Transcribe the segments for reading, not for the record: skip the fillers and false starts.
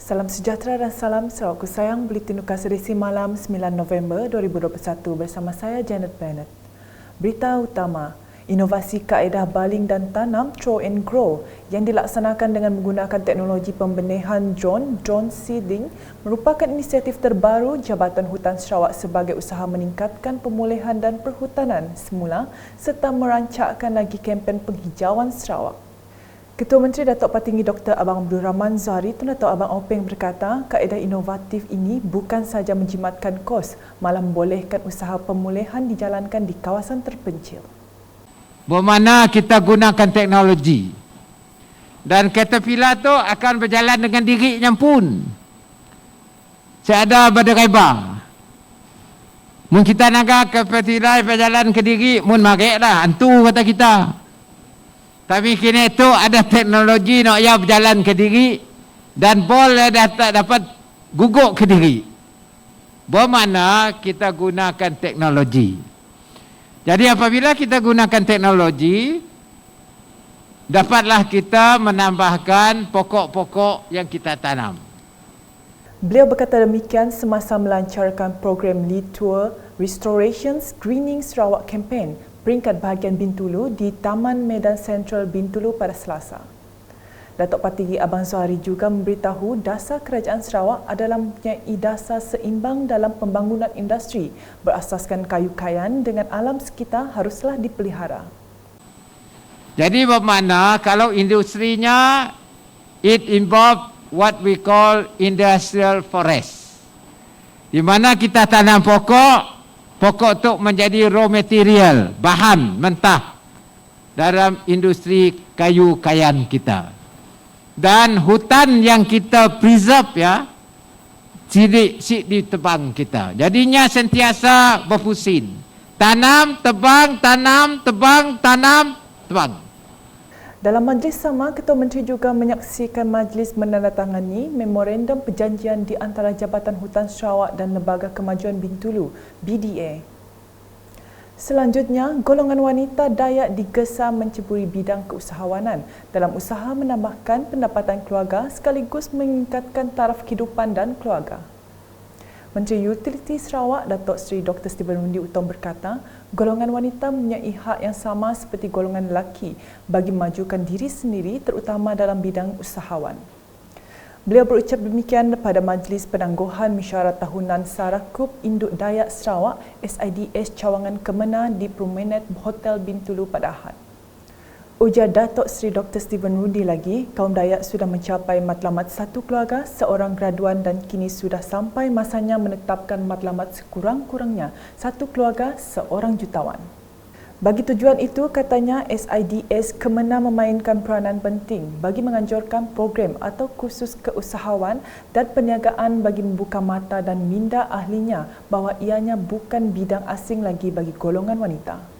Salam sejahtera dan salam Sarawakku sayang, Buletin Nukas edisi malam 9 November 2021 bersama saya Janet Bennett. Berita utama, inovasi kaedah baling dan tanam throw and grow yang dilaksanakan dengan menggunakan teknologi pembenihan drone seeding merupakan inisiatif terbaru Jabatan Hutan Sarawak sebagai usaha meningkatkan pemulihan dan perhutanan semula serta merancangkan lagi kempen penghijauan Sarawak. Ketua Menteri Datuk Patinggi Dr. Abang Abdul Rahman Zahari Tun Datuk Abang Openg berkata, kaedah inovatif ini bukan sahaja menjimatkan kos, malah membolehkan usaha pemulihan dijalankan di kawasan terpencil. Bermakna kita gunakan teknologi dan Caterpillar tu akan berjalan dengan dirinya pun. Saya ada berdereba. Mun kita nak Caterpillar berjalan ke diri, mun marek dah, antu kata kita. Tapi kini itu ada teknologi nak ia berjalan ke diri dan bol dah tak dapat guguk ke diri. Bermakna kita gunakan teknologi. Jadi apabila kita gunakan teknologi, dapatlah kita menambahkan pokok-pokok yang kita tanam. Beliau berkata demikian semasa melancarkan program Lead Tour Restorations Greening Sarawak Campaign peringkat bahagian Bintulu di Taman Medan Sentral Bintulu pada Selasa. Datuk Patinggi Abang Zahari juga memberitahu dasar kerajaan Sarawak adalah mempunyai dasar seimbang dalam pembangunan industri berasaskan kayu kayan dengan alam sekitar haruslah dipelihara. Jadi bermakna kalau industrinya it involve what we call industrial forest. Di mana kita tanam pokok itu menjadi raw material, bahan mentah dalam industri kayu kayan kita. Dan hutan yang kita preserve ya, sidik ditebang kita. Jadinya sentiasa berpusing. Tanam, tebang, tanam, tebang, tanam, tebang. Dalam majlis sama, Ketua Menteri juga menyaksikan majlis menandatangani memorandum perjanjian di antara Jabatan Hutan Sarawak dan Lembaga Kemajuan Bintulu, BDA. Selanjutnya, golongan wanita Dayak digesa menceburi bidang keusahawanan dalam usaha menambahkan pendapatan keluarga sekaligus meningkatkan taraf kehidupan dan keluarga. Menteri Utiliti Sarawak Datuk Seri Dr. Stephen Rundi Utom berkata, golongan wanita mempunyai hak yang sama seperti golongan lelaki bagi memajukan diri sendiri terutama dalam bidang usahawan. Beliau berucap demikian pada Majlis Penangguhan Mesyuarat Tahunan Sarakup Induk Dayak Sarawak SIDS Cawangan Kemenah di Promenade Hotel Bintulu pada Ahad. Ujar Datuk Seri Dr. Stephen Rundi lagi, kaum Dayak sudah mencapai matlamat satu keluarga, seorang graduan dan kini sudah sampai masanya menetapkan matlamat sekurang-kurangnya satu keluarga, seorang jutawan. Bagi tujuan itu, katanya SIDS Kemenah memainkan peranan penting bagi menganjurkan program atau kursus keusahawan dan perniagaan bagi membuka mata dan minda ahlinya bahawa ianya bukan bidang asing lagi bagi golongan wanita.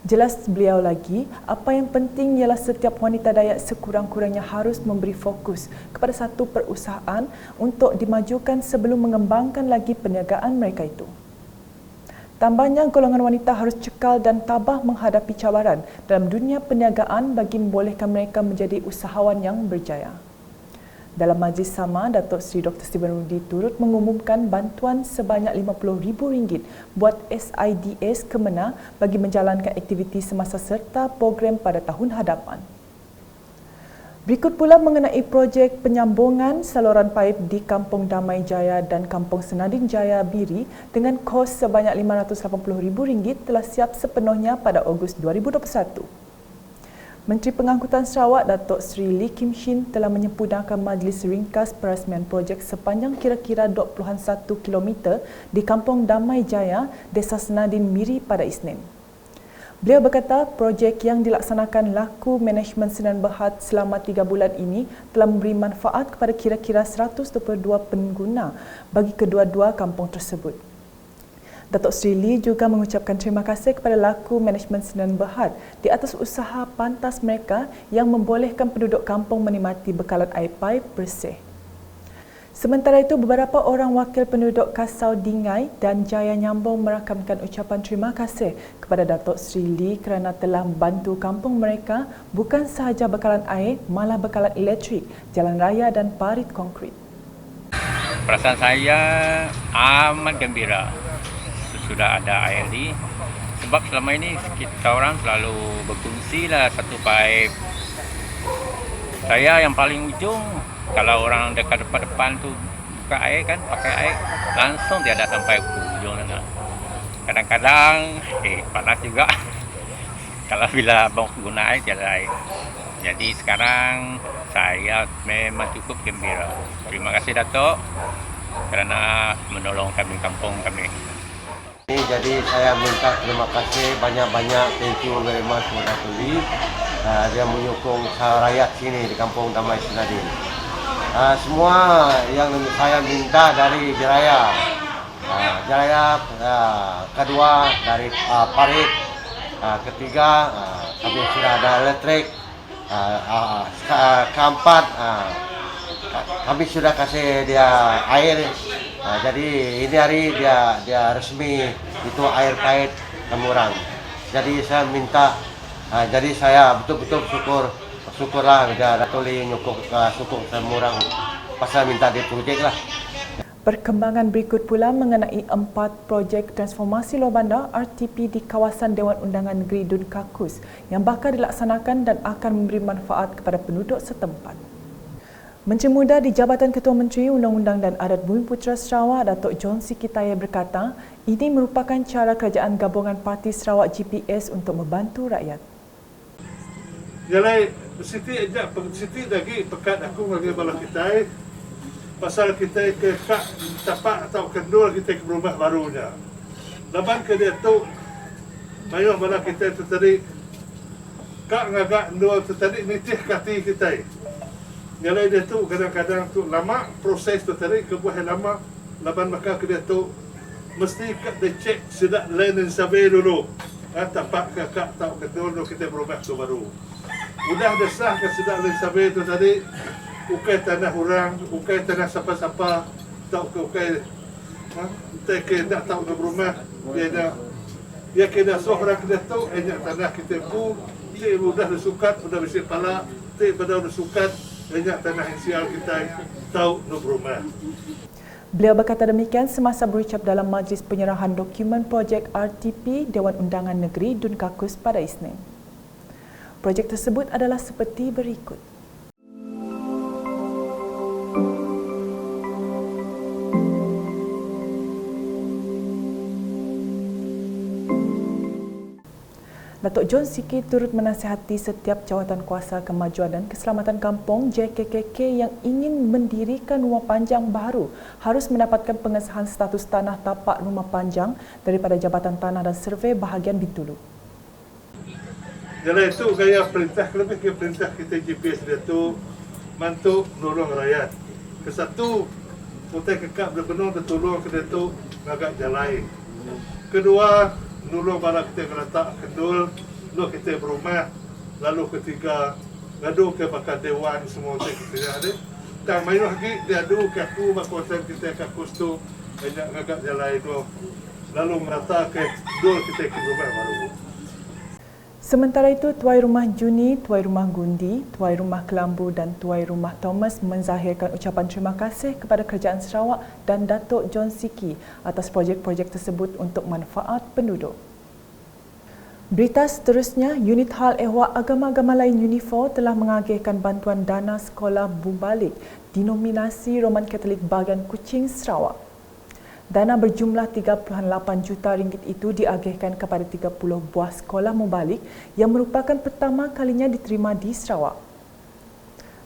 Jelas beliau lagi, apa yang penting ialah setiap wanita Dayak sekurang-kurangnya harus memberi fokus kepada satu perusahaan untuk dimajukan sebelum mengembangkan lagi perniagaan mereka itu. Tambahnya, golongan wanita harus cekal dan tabah menghadapi cabaran dalam dunia perniagaan bagi membolehkan mereka menjadi usahawan yang berjaya. Dalam majlis sama, Datuk Seri Dr. Stephen Rundi turut mengumumkan bantuan sebanyak RM50,000 buat SIDS Kemenah bagi menjalankan aktiviti semasa serta program pada tahun hadapan. Berikut pula mengenai projek penyambungan saluran paip di Kampung Damai Jaya dan Kampung Senadin Jaya Biri dengan kos sebanyak RM580,000 telah siap sepenuhnya pada Ogos 2021. Menteri Pengangkutan Sarawak Datuk Seri Lee Kim Shin telah menyempurnakan majlis ringkas perasmian projek sepanjang kira-kira 21 km di Kampung Damai Jaya, Desa Senadin Miri pada Isnin. Beliau berkata projek yang dilaksanakan laku manajemen Sdn Bhd selama 3 bulan ini telah memberi manfaat kepada kira-kira 122 pengguna bagi kedua-dua kampung tersebut. Datuk Seri Lee juga mengucapkan terima kasih kepada laku manajemen Sdn Bhd di atas usaha pantas mereka yang membolehkan penduduk kampung menikmati bekalan air paip bersih. Sementara itu, beberapa orang wakil penduduk Kasau Dingai dan Jaya Nyambung merakamkan ucapan terima kasih kepada Datuk Seri Lee kerana telah membantu kampung mereka bukan sahaja bekalan air, malah bekalan elektrik, jalan raya dan parit konkrit. Perasaan saya amat gembira sudah ada ALD, sebab selama ini kita orang selalu berfungsi lah satu pipe. Saya yang paling ujung, kalau orang dekat depan tu buka air kan, pakai air langsung dia ada sampai ke ujung sana. Kadang-kadang panas juga kalau bila mau guna air tiada air. Jadi sekarang saya memang cukup gembira. Terima kasih Datuk kerana menolong kami, kampung kami. Jadi saya minta terima kasih banyak-banyak, thank you very much kepada Tuli. Dia menyokong rakyat sini di Kampung Damai Senadin. Semua yang saya minta dari Jiraya, kedua dari parit, ketiga kami sudah ada elektrik, keempat kami sudah kasih dia air. Jadi ini hari dia resmi itu air pahit Temurang. Jadi saya minta, jadi saya betul-betul syukurlah dia Datuli nyukuk sukuk Temurang. Pasal minta di projek lah. Perkembangan berikut pula mengenai 4 projek transformasi luar bandar RTP di kawasan Dewan Undangan Negeri Dun Kakus yang bakal dilaksanakan dan akan memberi manfaat kepada penduduk setempat. Menteri Muda di Jabatan Ketua Menteri Undang-Undang dan Adat Bumiputera Sarawak, Datuk John Sikitaya berkata, ini merupakan cara kerajaan gabungan Parti Sarawak GPS untuk membantu rakyat. Jadi, Siti lagi pekat aku bagi bala kita, pasal kita ke kak tapak atau kendul kita ke rumah barunya. Laban ke dia tu, mayu bala kita tu tadi, kak ngagak kendul tu tadi nitih kati kita. Jadi dia tu kadang-kadang tu lama proses tu tadi kebuah lama, laban maka ke dia tu mesti dia cek sedak land and survey dulu. Tapak ke kak atau kendul kita berubah tu baru. Udah desah ke sedak land survey tu tadi, ukai tanah orang, ukai tanah siapa-siapa, tak ke ukai, tak nak tahu nak berumah, dia kena seorang kena tahu, hanya tanah kita pun, dia mudah disukat, mudah bersih pala, dia mudah disukat, hanya tanah insial kita tahu nak berumah. Beliau berkata demikian semasa berucap dalam majlis penyerahan dokumen projek RTP Dewan Undangan Negeri Dun Kakus pada Isnin. Projek tersebut adalah seperti berikut. Datuk John Siki turut menasihati setiap jawatan kuasa kemajuan dan keselamatan kampung JKKK yang ingin mendirikan rumah panjang baru harus mendapatkan pengesahan status tanah tapak rumah panjang daripada Jabatan Tanah dan Survey bahagian Bintulu. Jadi itu gaya perintah, lebih ke perintah kita GPS dia tu mantuk nolong rakyat. Kesatu, putai kekak benar-benar dia tolong ke dia tu agak jalai. Kedua, nolong bala kita letak kendul, lalu kita berumah. Lalu ketiga, ngadu ke bakal dewan semua kita ada. Tak main lagi dia adu ke aku kawasan kita kakus tu banyak agak jalai tu. Lalu merata ke dul kita ke rumah baru. Sementara itu, Tuai Rumah Juni, Tuai Rumah Gundi, Tuai Rumah Kelambu dan Tuai Rumah Thomas menzahirkan ucapan terima kasih kepada Kerajaan Sarawak dan Datuk John Siki atas projek-projek tersebut untuk manfaat penduduk. Berita seterusnya, Unit Hal Ehwal Agama-Agama Lain Unifor telah mengagihkan bantuan dana sekolah mubalik dinominasi Roman Katolik bahagian Kuching, Sarawak. Dana berjumlah 3.8 juta ringgit itu diagihkan kepada 30 buah sekolah mubalik yang merupakan pertama kalinya diterima di Sarawak.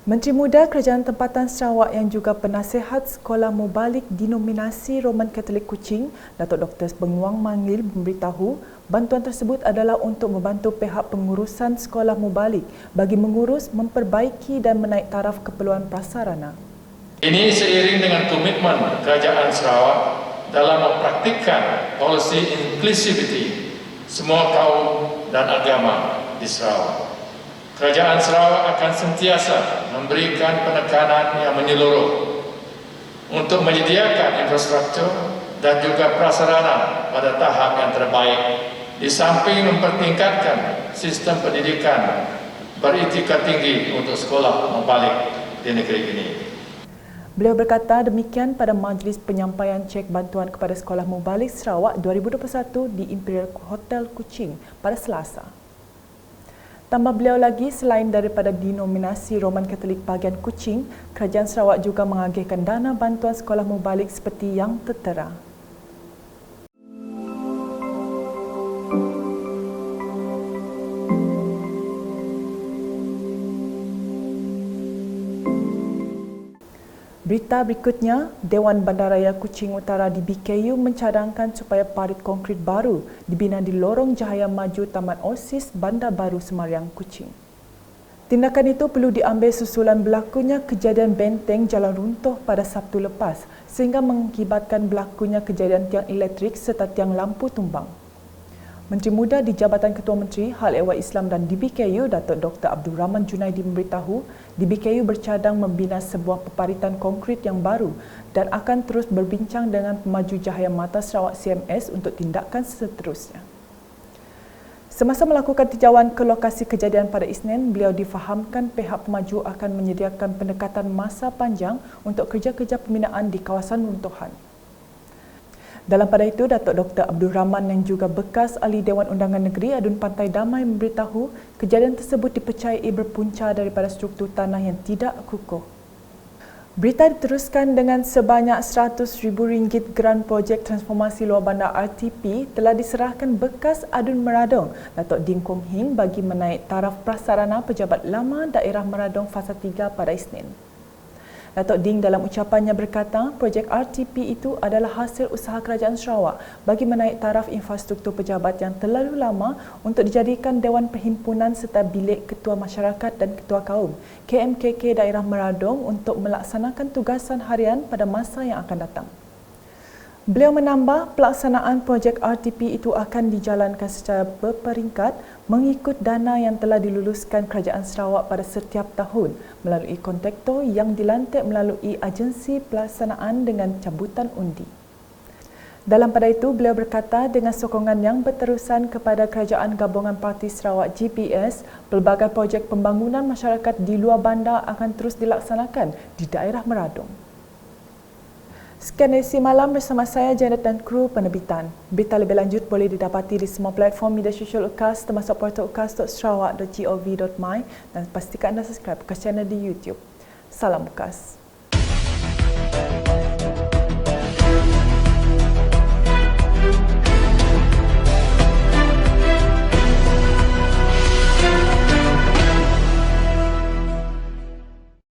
Menteri Muda Kerajaan Tempatan Sarawak yang juga penasihat sekolah mubalik dinominasi Roman Katolik Kuching, Datuk Dr. Benguang Mangil memberitahu bantuan tersebut adalah untuk membantu pihak pengurusan sekolah mubalik bagi mengurus, memperbaiki dan menaik taraf keperluan prasarana. Ini seiring dengan komitmen Kerajaan Sarawak dalam mempraktikkan polisi inclusivity semua kaum dan agama di Sarawak. Kerajaan Sarawak akan sentiasa memberikan penekanan yang menyeluruh untuk menyediakan infrastruktur dan juga prasarana pada tahap yang terbaik, di samping mempertingkatkan sistem pendidikan beretika tinggi untuk sekolah mubalik di negeri ini. Beliau berkata demikian pada majlis penyampaian cek bantuan kepada Sekolah Mubalik Sarawak 2021 di Imperial Hotel Kuching pada Selasa. Tambah beliau lagi, selain daripada dinominasi Roman Katolik bahagian Kuching, Kerajaan Sarawak juga mengagihkan dana bantuan sekolah mubalik seperti yang tertera. Berita berikutnya, Dewan Bandaraya Kuching Utara di BKU mencadangkan supaya parit konkrit baru dibina di Lorong Jahaya Maju Taman OSIS Bandar Baru Semariang, Kuching. Tindakan itu perlu diambil susulan berlakunya kejadian benteng jalan runtuh pada Sabtu lepas sehingga mengakibatkan berlakunya kejadian tiang elektrik serta tiang lampu tumbang. Menteri Muda di Jabatan Ketua Menteri Hal Ehwal Islam dan DBKU, Datuk Dr. Abdul Rahman Junaidi memberitahu, DBKU bercadang membina sebuah peparitan konkrit yang baru dan akan terus berbincang dengan Pemaju Cahaya Mata Sarawak CMS untuk tindakan seterusnya. Semasa melakukan tinjauan ke lokasi kejadian pada Isnin, beliau difahamkan pihak Pemaju akan menyediakan pendekatan masa panjang untuk kerja-kerja pembinaan di kawasan runtuhan. Dalam pada itu, Datuk Dr. Abdul Rahman yang juga bekas ahli Dewan Undangan Negeri Adun Pantai Damai memberitahu kejadian tersebut dipercayai berpunca daripada struktur tanah yang tidak kukuh. Berita diteruskan dengan sebanyak RM100,000 geran projek transformasi luar bandar RTP telah diserahkan bekas Adun Meradong Datuk Ding Kong Hing bagi menaik taraf prasarana pejabat lama daerah Meradong Fasa 3 pada Isnin. Datuk Ding dalam ucapannya berkata, projek RTP itu adalah hasil usaha Kerajaan Sarawak bagi menaik taraf infrastruktur pejabat yang terlalu lama untuk dijadikan Dewan Perhimpunan serta Bilik Ketua Masyarakat dan Ketua Kaum KMKK Daerah Meradong untuk melaksanakan tugasan harian pada masa yang akan datang. Beliau menambah, pelaksanaan projek RTP itu akan dijalankan secara berperingkat mengikut dana yang telah diluluskan Kerajaan Sarawak pada setiap tahun melalui kontraktor yang dilantik melalui agensi pelaksanaan dengan cabutan undi. Dalam pada itu, beliau berkata dengan sokongan yang berterusan kepada Kerajaan Gabungan Parti Sarawak GPS, pelbagai projek pembangunan masyarakat di luar bandar akan terus dilaksanakan di daerah Meradong. Sekian edisi malam bersama saya Janet dan kru penerbitan. Berita lebih lanjut boleh didapati di semua platform media sosial UKAS termasuk portal ukas.sarawak.gov.my dan pastikan anda subscribe ke channel di YouTube. Salam UKAS.